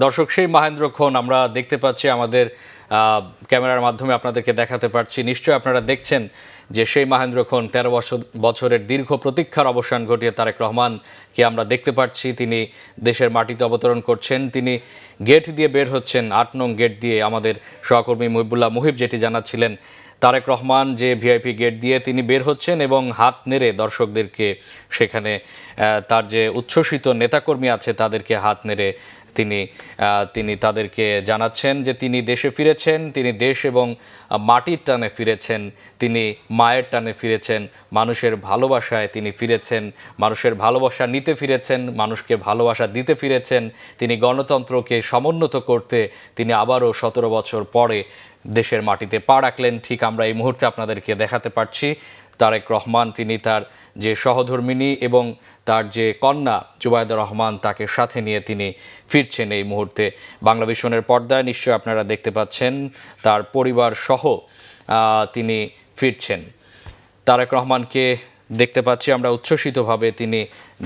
দর্শক, সেই মাহেন্দ্রক্ষণ আমরা দেখতে পাচ্ছি, আমাদের ক্যামেরার মাধ্যমে আপনাদেরকে দেখাতে পারছি। নিশ্চয়ই আপনারা দেখছেন যে সেই মাহেন্দ্রক্ষণ ১৩ বছরের দীর্ঘ প্রতীক্ষার অবসান ঘটিয়ে তারেক রহমানকে আমরা দেখতে পাচ্ছি। তিনি দেশের মাটিতে অবতরণ করছেন। তিনি গেট দিয়ে বের হচ্ছেন, ৮ নং গেট দিয়ে। আমাদের সহকর্মী মুহিবুল্লাহ মুহিব যেটি জানাচ্ছিলেন, তারেক রহমান যে ভিআইপি গেট দিয়ে তিনি বের হচ্ছেন এবং হাত নেড়ে দর্শকদেরকে, সেখানে তার যে উচ্ছ্বসিত নেতাকর্মী আছে তাদেরকে হাত নেড়ে তিনি তাদেরকে জানাচ্ছেন যে তিনি দেশে ফিরেছেন, তিনি দেশ এবং মাটির টানে ফিরেছেন, তিনি মায়ের টানে ফিরেছেন, মানুষের ভালোবাসায় তিনি ফিরেছেন, মানুষের ভালোবাসা নিতে ফিরেছেন, মানুষকে ভালোবাসা দিতে ফিরেছেন, তিনি গণতন্ত্রকে সমুন্নত করতে তিনি আবারও ১৭ বছর পরে দেশের মাটিতে পা রাখলেন। ঠিক আমরা এই মুহূর্তে আপনাদেরকে দেখাতে পারছি তারেক রহমান, তিনি তার যে সহধর্মিণী এবং তার যে কন্যা জুবাইদা রহমান, তাকে সাথে নিয়ে তিনি ফিরছেন এই মুহূর্তে। বাংলা ভিশনের পর্দায় নিশ্চয়ই আপনারা দেখতে পাচ্ছেন তার পরিবার সহ তিনি ফিরছেন। তারেক রহমানকে দেখতে পাচ্ছি আমরা উচ্ছ্বসিতভাবে তিনি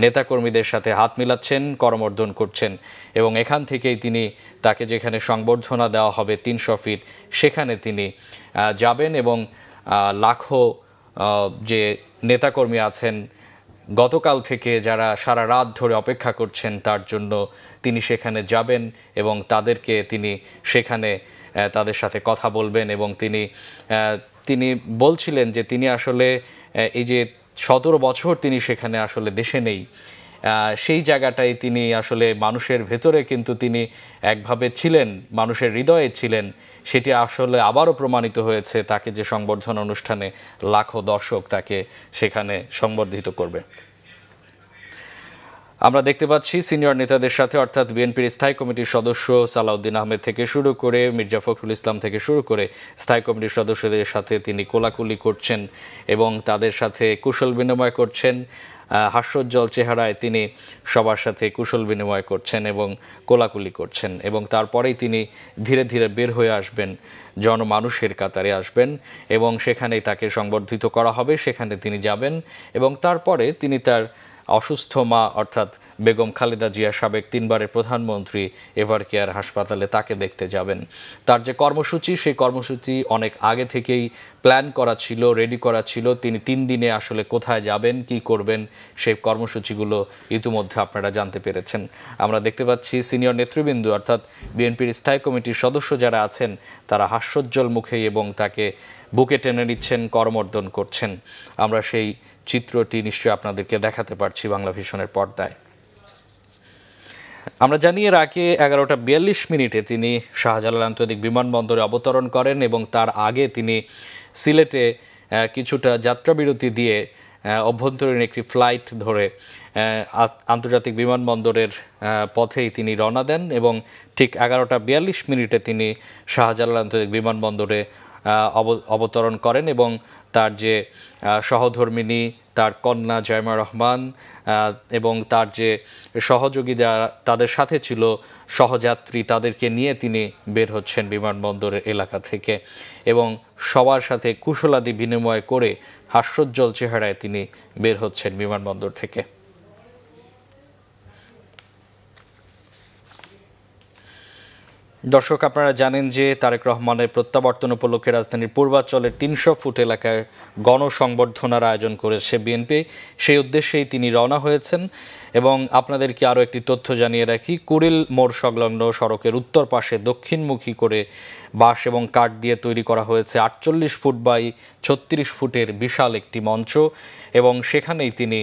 নেতাকর্মীদের সাথে হাত মিলাচ্ছেন, করমর্দন করছেন এবং এখান থেকেই তিনি তাকে যেখানে সংবর্ধনা দেওয়া হবে ৩০০ ফিট, সেখানে তিনি যাবেন এবং লাখো যে নেতাকর্মী আছেন গতকাল থেকে, যারা সারা রাত ধরে অপেক্ষা করছেন তার জন্য, তিনি সেখানে যাবেন এবং তাদেরকে তিনি সেখানে তাদের সাথে কথা বলবেন। এবং তিনি বলছিলেন যে তিনি আসলে এই যে ১৭ বছর তিনি সেখানে আসলে দেশে নেই, সেই জায়গাটাই তিনি আসলে মানুষের ভেতরে কিন্তু তিনি একভাবে ছিলেন, মানুষের হৃদয়ে ছিলেন। সেটি আসলে আবারও প্রমাণিত হয়েছে, তাকে যে সংবর্ধনা অনুষ্ঠানে লাখো দর্শক তাকে সেখানে সংবর্ধিত করবে। আমরা দেখতে পাচ্ছি সিনিয়র নেতাদের সাথে, অর্থাৎ বিএনপির স্থায়ী কমিটির সদস্য সালাউদ্দিন আহমেদ থেকে শুরু করে মির্জা ফখরুল ইসলাম থেকে শুরু করে স্থায়ী কমিটির সদস্যদের সাথে তিনি কোলাকুলি করছেন এবং তাদের সাথে কুশল বিনিময় করছেন। হাস্যোজ্জ্বল চেহারায় তিনি সবার সাথে কুশল বিনিময় করছেন এবং কোলাকুলি করছেন এবং তারপরেই তিনি ধীরে ধীরে বের হয়ে আসবেন, জনমানুষের কাতারে আসবেন এবং সেখানেই তাকে সংবর্ধিত করা হবে, সেখানে তিনি যাবেন এবং তারপরে তিনি তার অসুস্থ মা অর্থাৎ বেগম খালেদা জিয়া, সাবেক ৩ বারের প্রধানমন্ত্রী, এভার কেয়ার হাসপাতালে তাকে দেখতে যাবেন। তার যে কর্মসূচি, সেই কর্মসূচি অনেক আগে থেকেই প্ল্যান করা ছিল, রেডি করা ছিল। তিনি ৩ দিনে আসলে কোথায় যাবেন, কি করবেন, সেই কর্মসূচিগুলো ইতিমধ্যে আপনারা জানতে পেরেছেন। আমরা দেখতে পাচ্ছি সিনিয়র নেতৃবৃন্দ অর্থাৎ বিএনপির স্থায়ী কমিটির সদস্য যারা আছেন তারা হাস্যোজ্জ্বল মুখেই এবং তাকে বুকে টেনে নিচ্ছেন, করমর্দন করছেন। আমরা সেই চিত্রটি নিশ্চয়ই আপনাদেরকে দেখাতে পারছি বাংলা ভিশনের পর্দায়। আমরা জানি এর আগে 11:42 তিনি শাহজালাল আন্তর্জাতিক বিমানবন্দরে অবতরণ করেন এবং তার আগে তিনি সিলেটে কিছুটা যাত্রাবিরতি দিয়ে অভ্যন্তরীণ একটি ফ্লাইট ধরে আন্তর্জাতিক বিমানবন্দরের পথেই তিনি রওনা দেন এবং ঠিক 11:42 তিনি শাহজালাল আন্তর্জাতিক বিমানবন্দরে অবতরণ করেন এবং তার যে সহধর্মিণী, তার কন্যা জয়মা রহমান এবং তার যে সহযোগী যারা তাদের সাথে ছিল সহযাত্রী, তাদেরকে নিয়ে তিনি বের হচ্ছেন বিমানবন্দরের এলাকা থেকে এবং সবার সাথে কুশলাদি বিনিময় করে হাস্যোজ্জ্বল চেহারায় তিনি বের হচ্ছেন বিমানবন্দর থেকে। দর্শক, আপনারা জানেন যে তারেক রহমানের প্রত্যাবর্তন উপলক্ষে রাজধানীর পূর্বাঞ্চলের ৩০০ ফুট এলাকায় গণসংবর্ধনার আয়োজন করেছে বিএনপি। সেই উদ্দেশ্যেই তিনি রওনা হয়েছেন এবং আপনাদেরকে আরও একটি তথ্য জানিয়ে রাখি, কুড়িল মোড় সংলগ্ন সড়কের উত্তর পাশে দক্ষিণমুখী করে বাঁশ এবং কাঠ দিয়ে তৈরি করা হয়েছে ৪৮ ফুট বাই ৩৬ ফুটের বিশাল একটি মঞ্চ এবং সেখানেই তিনি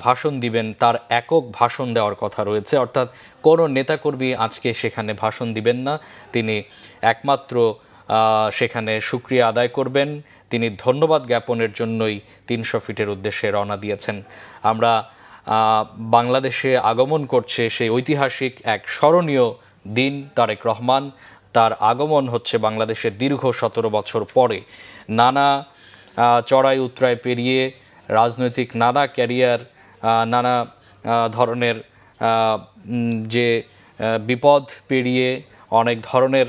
ভাষণ দিবেন। তার একক ভাষণ দেওয়ার কথা রয়েছে, অর্থাৎ কোনো নেতাকর্মী আজকে সেখানে ভাষণ দিবেন না। তিনি একমাত্র সেখানে শুকরিয়া আদায় করবেন। তিনি ধন্যবাদ জ্ঞাপনের জন্যই ৩০০ ফিটের উদ্দেশ্যে রওনা দিয়েছেন। আমরা বাংলাদেশে আগমন করছে সেই ঐতিহাসিক এক স্মরণীয় দিন তারেক রহমান। তার আগমন হচ্ছে বাংলাদেশের দীর্ঘ ১৭ বছর পরে। নানা চড়াই উতরাই পেরিয়ে রাজনৈতিক নানা ক্যারিয়ার, নানা ধরনের যে বিপদ পেরিয়ে, অনেক ধরনের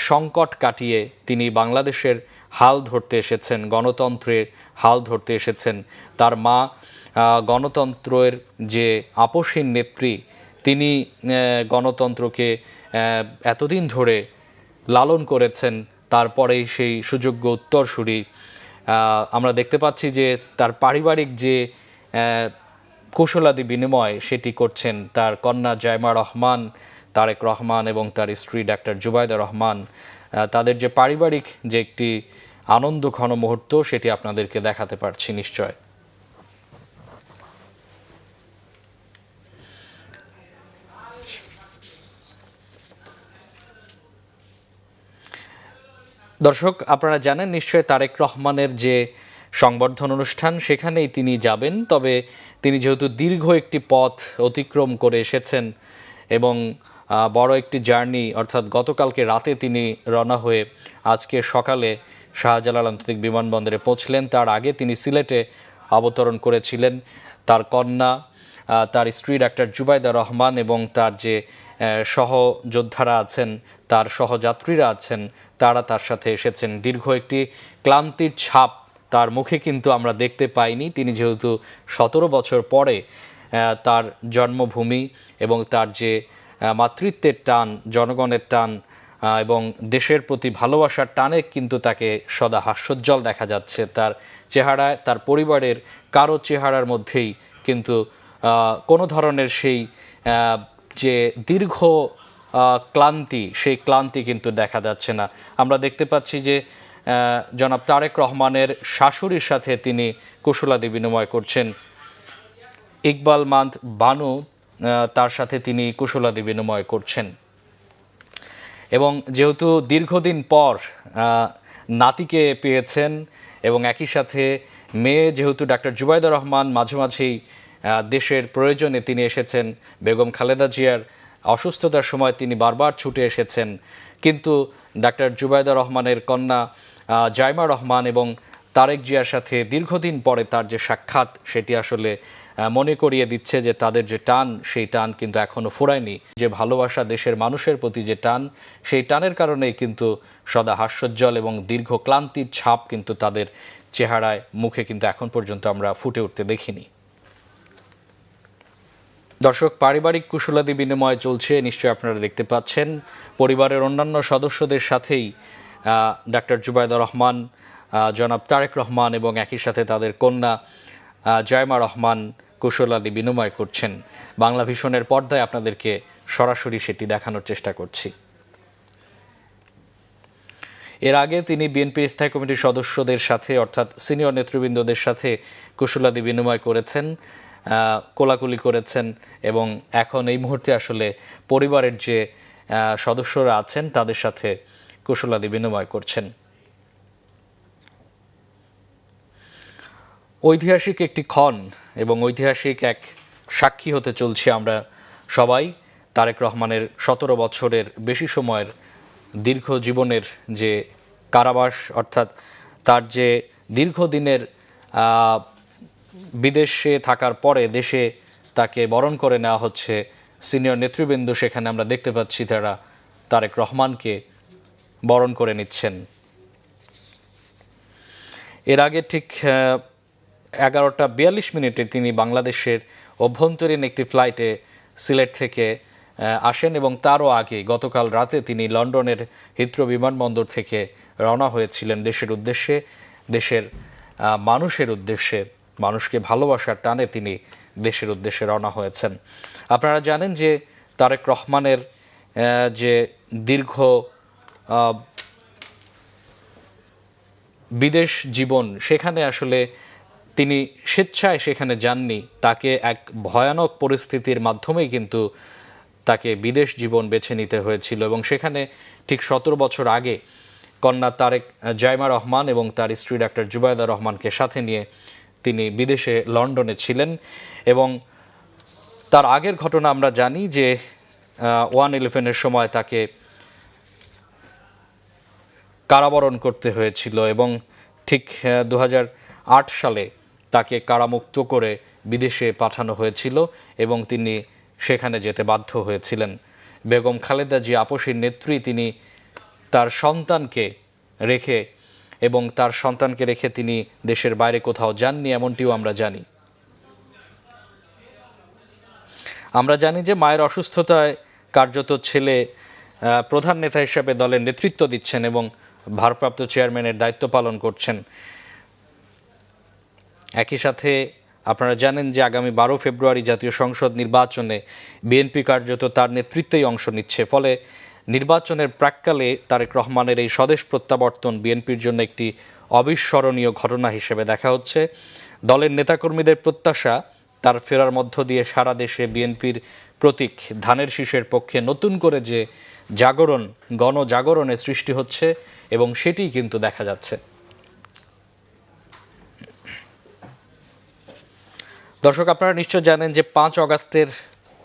সংকট কাটিয়ে তিনি বাংলাদেশের হাল ধরতে এসেছেন, গণতন্ত্রের হাল ধরতে এসেছেন। তার মা গণতন্ত্রের যে আপসহীন নেত্রী, তিনি গণতন্ত্রকে এতদিন ধরে লালন করেছেন, তারপরেই সেই সুযোগ্য উত্তরসূরি আমরা দেখতে পাচ্ছি যে তার পারিবারিক যে কুশলাদি বিনিময় সেটি করছেন তার কন্যা জাইমা রহমান, তারেক রহমান এবং তার স্ত্রী ডাক্তার জুবাইদা রহমান। তাদের যে পারিবারিক যে একটি আনন্দ ঘন মুহূর্ত সেটি আপনাদেরকে দেখাতে পারছি নিশ্চয়। দর্শক, আপনারা জানেন নিশ্চয় তারেক রহমানের যে সংবর্ধনা অনুষ্ঠান সেখানেই তিনি যাবেন, তবে তিনি যেহেতু দীর্ঘ একটি পথ অতিক্রম করে এসেছেন এবং বড় একটি জার্নি, অর্থাৎ গতকালকে রাতে তিনি রওনা হয়ে আজকে সকালে শাহজালাল আন্তর্জাতিক বিমানবন্দরে পৌঁছলেন। তার আগে তিনি সিলেটে অবতরণ করেছিলেন। তার কন্যা, তার স্ত্রী ডাক্তার জুবাইদা রহমান এবং তার যে সহযোদ্ধারা আছেন, তার সহযাত্রীরা আছেন, তারা তার সাথে এসেছেন। দীর্ঘ একটি ক্লান্তির ছাপ তার মুখে কিন্তু আমরা দেখতে পাইনি। তিনি যেহেতু 17 বছর পরে তার জন্মভূমি এবং তার যে মাতৃত্বের টান, জনগণের টান এবং দেশের প্রতি ভালোবাসার টানে কিন্তু তাকে সদা হাস্যোজ্জ্বল দেখা যাচ্ছে। তার চেহারায়, তার পরিবারের কারো চেহারার মধ্যেই কিন্তু কোনো ধরনের সেই যে দীর্ঘ ক্লান্তি, সেই ক্লান্তি কিন্তু দেখা যাচ্ছে না। আমরা দেখতে পাচ্ছি যে জনাব তারেক রহমানের শাশুড়ির সাথে তিনি কুশলাদি বিনিময় করছেন। ইকবাল মান্দ বানু, তার সাথে তিনি কুশলাদি বিনিময় করছেন। এবং যেহেতু দীর্ঘদিন পর নাতিকে পেয়েছেন এবং একই সাথে মেয়ে যেহেতু ডাক্তার জুবাইদা রহমান মাঝে মাঝেই দেশের প্রয়োজনে তিনি এসেছেন, বেগম খালেদা জিয়ার অসুস্থতার সময় তিনি বারবার ছুটে এসেছেন, কিন্তু ডাক্তার জুবাইদা রহমানের কন্যা জাইমা রহমান এবং তারেক জিয়ার সাথে দীর্ঘদিন পরে তার যে সাক্ষাৎ সেটি আসলে মনে করিয়ে দিচ্ছে যে তাদের যে টান, সেই টান কিন্তু এখনও ফুরায়নি। যে ভালোবাসা, দেশের মানুষের প্রতি যে টান, সেই টানের কারণেই কিন্তু সদা হাস্যোজ্জ্বল এবং দীর্ঘ ক্লান্তির ছাপ কিন্তু তাদের চেহারায়, মুখে কিন্তু এখন পর্যন্ত আমরা ফুটে উঠতে দেখিনি। দর্শক, পারিবারিক কুশলাদি বিনিময় চলছে, নিশ্চয়ই আপনারা দেখতে পাচ্ছেন। পরিবারের অন্যান্য সদস্যদের সাথেই ডাক্তার জুবাইদা রহমান, জনাব তারেক রহমান এবং একই সাথে তাদের কন্যা জাইমা রহমান কুশলাদি বিনিময় করছেন। বাংলা ভিশনের পর্দায় আপনাদেরকে সরাসরি সেটি দেখানোর চেষ্টা করছি। এর আগে তিনি বিএনপি স্থায়ী কমিটির সদস্যদের সাথে, অর্থাৎ সিনিয়র নেতৃবৃন্দদের সাথে কুশলাদি বিনিময় করেছেন, কোলাকুলি করেছেন এবং এখন এই মুহূর্তে আসলে পরিবারের যে সদস্যরা আছেন তাদের সাথে কুশলাদি বিনিময় করছেন। ঐতিহাসিক একটি ক্ষণ এবং ঐতিহাসিক এক সাক্ষী হতে চলছি আমরা সবাই। তারেক রহমানের 17 বছরের বেশি সময়ের দীর্ঘ জীবনের যে কারাবাস, অর্থাৎ তার যে দীর্ঘদিনের বিদেশে থাকার পরে দেশে তাকে বরণ করে নেওয়া হচ্ছে সিনিয়র নেতৃবৃন্দ, সেখানে আমরা দেখতে পাচ্ছি তারা তারেক রহমানকে বরণ করে নিচ্ছেন। এর আগে ঠিক 11:42 তিনি বাংলাদেশের অভ্যন্তরীণ একটি ফ্লাইটে সিলেট থেকে আসেন এবং তারও আগে গতকাল রাতে তিনি লন্ডনের হিথ্রো বিমানবন্দর থেকে রওনা হয়েছিলেন দেশের উদ্দেশ্যে, দেশের মানুষের উদ্দেশ্যে। মানুষকে ভালোবাসার টানে তিনি দেশের উদ্দেশ্যে রওনা হয়েছেন। আপনারা জানেন যে তারেক রহমানের যে দীর্ঘ বিদেশ জীবন, সেখানে আসলে তিনি স্বেচ্ছায় সেখানে যাননি। তাকে এক ভয়ানক পরিস্থিতির মাধ্যমেই কিন্তু তাকে বিদেশ জীবন বেছে নিতে হয়েছিল এবং সেখানে ঠিক 17 বছর আগে কন্যা জাইমা রহমান এবং তার স্ত্রী ডাক্তার জুবাইদা রহমানকে সাথে নিয়ে তিনি বিদেশে লন্ডনে ছিলেন। এবং তার আগের ঘটনা আমরা জানি যে 1/11-এর সময় তাকে কারাবরণ করতে হয়েছিল এবং ঠিক 2008 সালে তাকে কারামুক্ত করে বিদেশে পাঠানো হয়েছিল এবং তিনি সেখানে যেতে বাধ্য হয়েছিলেন। বেগম খালেদা জিয়া আপসীর নেত্রী, তিনি তার সন্তানকে রেখে তিনি দেশের বাইরে কোথাও যাননি, এমনটিও আমরা জানি। আমরা জানি যে মায়ের অসুস্থতায় কার্যত ছেলে প্রধান নেতা হিসেবে দলের নেতৃত্ব দিচ্ছেন এবং ভারপ্রাপ্ত চেয়ারম্যানের দায়িত্ব পালন করছেন। একই সাথে আপনারা জানেন যে আগামী 12 ফেব্রুয়ারি জাতীয় সংসদ নির্বাচনে বিএনপি কার্যত তার নেতৃত্বেই অংশ নিচ্ছে। ফলে নির্বাচনের প্রাক্কালে তারেক রহমানের এই স্বদেশ প্রত্যাবর্তন বিএনপির জন্য একটি অবিস্মরণীয় ঘটনা হিসেবে দেখা হচ্ছে। দলের নেতাকর্মীদের প্রত্যাশা তার ফেরার মধ্য দিয়ে সারা দেশে বিএনপির প্রতীক ধানের শীষের পক্ষে নতুন করে যে জাগরণ, গণজাগরণের সৃষ্টি হচ্ছে এবং সেটিই কিন্তু দেখা যাচ্ছে। দর্শক, আপনারা নিশ্চয় জানেন যে 5 অগাস্টের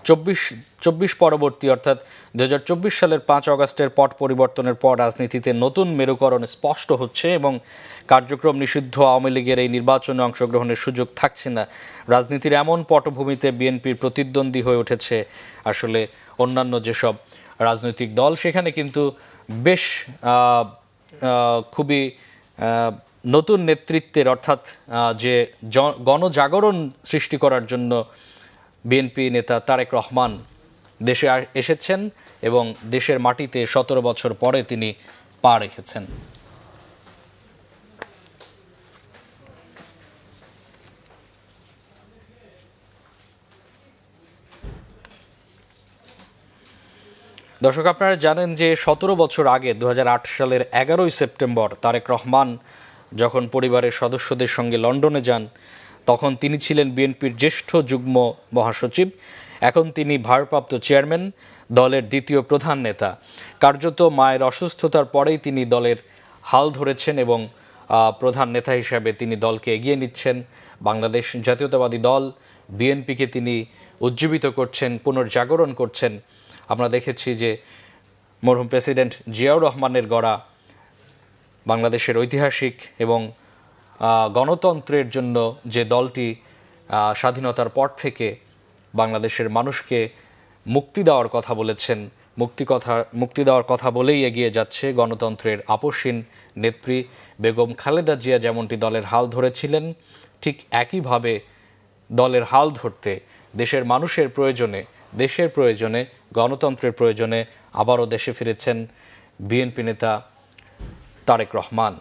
24 পরবর্তী অর্থাৎ 2024 সালের 5 অগাস্টের পট পরিবর্তনের পর রাজনীতিতে নতুন মেরুকরণ স্পষ্ট হচ্ছে এবং কার্যক্রম নিষিদ্ধ আওয়ামী লীগের এই নির্বাচনে অংশগ্রহণের সুযোগ থাকছে না। রাজনীতির এমন পটভূমিতে বিএনপির প্রতিদ্বন্দ্বী হয়ে উঠেছে আসলে অন্যান্য যেসব রাজনৈতিক দল, সেখানে কিন্তু বেশ খুবই নতুন নেতৃত্বের অর্থাৎ যে গণজাগরণ সৃষ্টি করার জন্য বিএনপি নেতা তারেক রহমান দেশে এসেছেন এবং দেশের মাটিতে 17 বছর পরে তিনি পা রেখেছেন। দর্শক, আপনারা জানেন যে 17 বছর আগে 2008 সালের 11ই সেপ্টেম্বর তারেক রহমান যখন পরিবারের সদস্যদের সঙ্গে লন্ডনে যান, তখন তিনি ছিলেন বিএনপির জ্যেষ্ঠ যুগ্ম মহাসচিব। এখন তিনি ভারপ্রাপ্ত চেয়ারম্যান, দলের দ্বিতীয় প্রধান নেতা। কার্যত মায়ের অসুস্থতার পরেই তিনি দলের হাল ধরেছেন এবং প্রধান নেতা হিসাবে তিনি দলকে এগিয়ে নিচ্ছেন। বাংলাদেশ জাতীয়তাবাদী দল বিএনপিকে তিনি উজ্জীবিত করছেন, পুনর্জাগরণ করছেন। আমরা দেখেছি যে মরহুম প্রেসিডেন্ট জিয়াউর রহমানের গড়া বাংলাদেশের ঐতিহাসিক এবং গণতন্ত্রের জন্য যে দলটি স্বাধীনতার পর থেকে বাংলাদেশের মানুষকে মুক্তি দেওয়ার কথা বলেছেন, মুক্তি দেওয়ার কথা বলেই এগিয়ে যাচ্ছে গণতন্ত্রের আপসহীন নেত্রী বেগম খালেদা জিয়া যেমনটি দলের হাল ধরেছিলেন, ঠিক একইভাবে দলের হাল ধরতে দেশের মানুষের প্রয়োজনে, দেশের প্রয়োজনে, গণতন্ত্রের প্রয়োজনে আবারও দেশে ফিরেছেন বিএনপি নেতা তারেক রহমান।